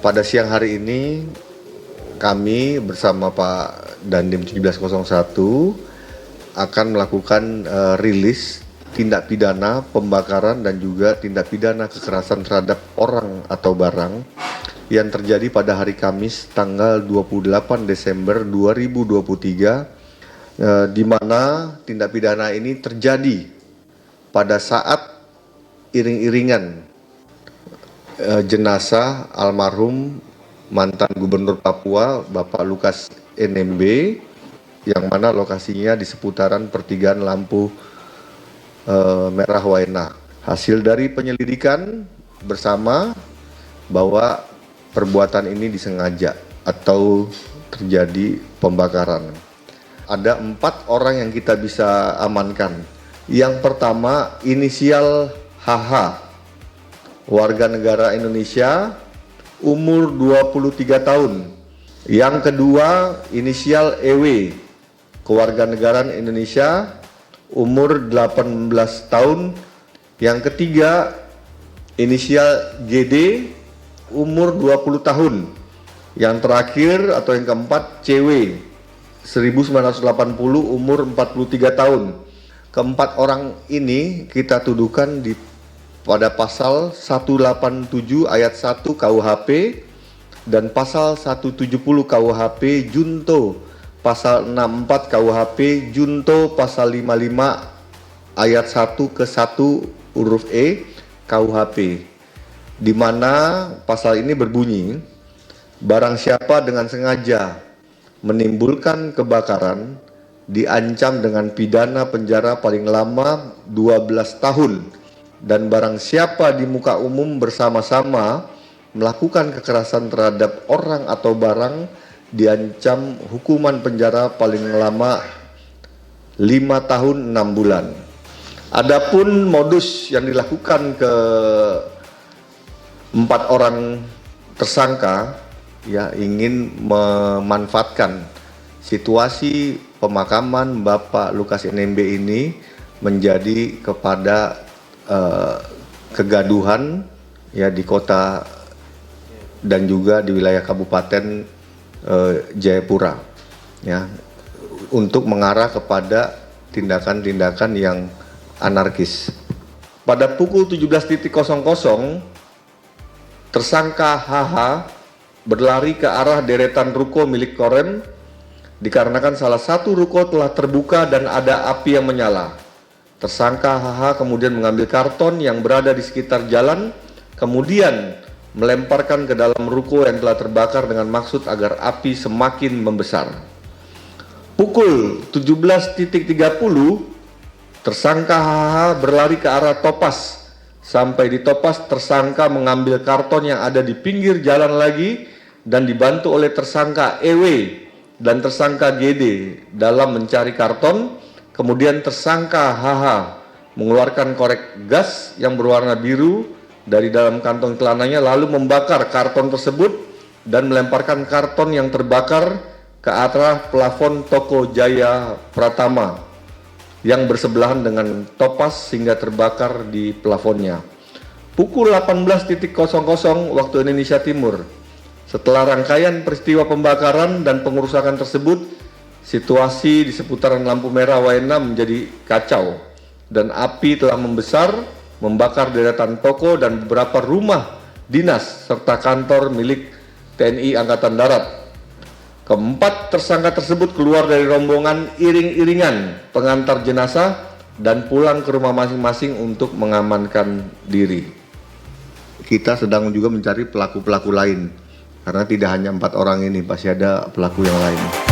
Pada siang hari ini kami bersama Pak Dandim 1701 akan melakukan rilis tindak pidana pembakaran dan juga tindak pidana kekerasan terhadap orang atau barang yang terjadi pada hari Kamis tanggal 28 Desember 2023, di mana tindak pidana ini terjadi pada saat iring-iringan jenazah almarhum mantan Gubernur Papua Bapak Lukas NMB, yang mana lokasinya di seputaran pertigaan lampu merah Waena. Hasil dari penyelidikan bersama bahwa perbuatan ini disengaja atau terjadi pembakaran. Ada 4 orang yang kita bisa amankan. Yang pertama, inisial HH, warga negara Indonesia, umur 23 tahun. Yang kedua, inisial EW, kewarganegaraan Indonesia, umur 18 tahun. Yang ketiga, inisial GD, umur 20 tahun. Yang terakhir atau yang keempat, CW, 1980, umur 43 tahun. Keempat orang ini kita tuduhkan pada pasal 187 ayat 1 KUHP dan pasal 170 KUHP Junto, pasal 64 KUHP Junto, pasal 55 ayat 1 ke 1 huruf E KUHP, di mana pasal ini berbunyi, barang siapa dengan sengaja menimbulkan kebakaran diancam dengan pidana penjara paling lama 12 tahun, dan barang siapa di muka umum bersama-sama melakukan kekerasan terhadap orang atau barang diancam hukuman penjara paling lama 5 tahun 6 bulan. Adapun modus yang dilakukan ke 4 orang tersangka, ya, ingin memanfaatkan situasi pemakaman Bapak Lukas NMB ini menjadi kepada kegaduhan, ya, di kota dan juga di wilayah Kabupaten Jayapura, ya, untuk mengarah kepada tindakan-tindakan yang anarkis. Pada pukul 17.00 tersangka HH berlari ke arah deretan ruko milik Korem dikarenakan salah satu ruko telah terbuka dan ada api yang menyala. Tersangka HH kemudian mengambil karton yang berada di sekitar jalan, kemudian melemparkan ke dalam ruko yang telah terbakar dengan maksud agar api semakin membesar. Pukul 17.30 tersangka HH berlari ke arah Topas. Sampai di Topas, tersangka mengambil karton yang ada di pinggir jalan lagi dan dibantu oleh tersangka EW dan tersangka GD dalam mencari karton. Kemudian tersangka HH mengeluarkan korek gas yang berwarna biru dari dalam kantong celananya, lalu membakar karton tersebut dan melemparkan karton yang terbakar ke arah plafon toko Jaya Pratama yang bersebelahan dengan Topas sehingga terbakar di plafonnya. Pukul 18.00 waktu Indonesia Timur, setelah rangkaian peristiwa pembakaran dan pengerusakan tersebut, situasi di seputaran lampu merah Waena menjadi kacau dan api telah membesar, membakar deretan toko dan beberapa rumah dinas serta kantor milik TNI Angkatan Darat. Keempat tersangka tersebut keluar dari rombongan iring-iringan pengantar jenazah dan pulang ke rumah masing-masing untuk mengamankan diri. Kita sedang juga mencari pelaku-pelaku lain, karena tidak hanya 4 orang ini, pasti ada pelaku yang lain.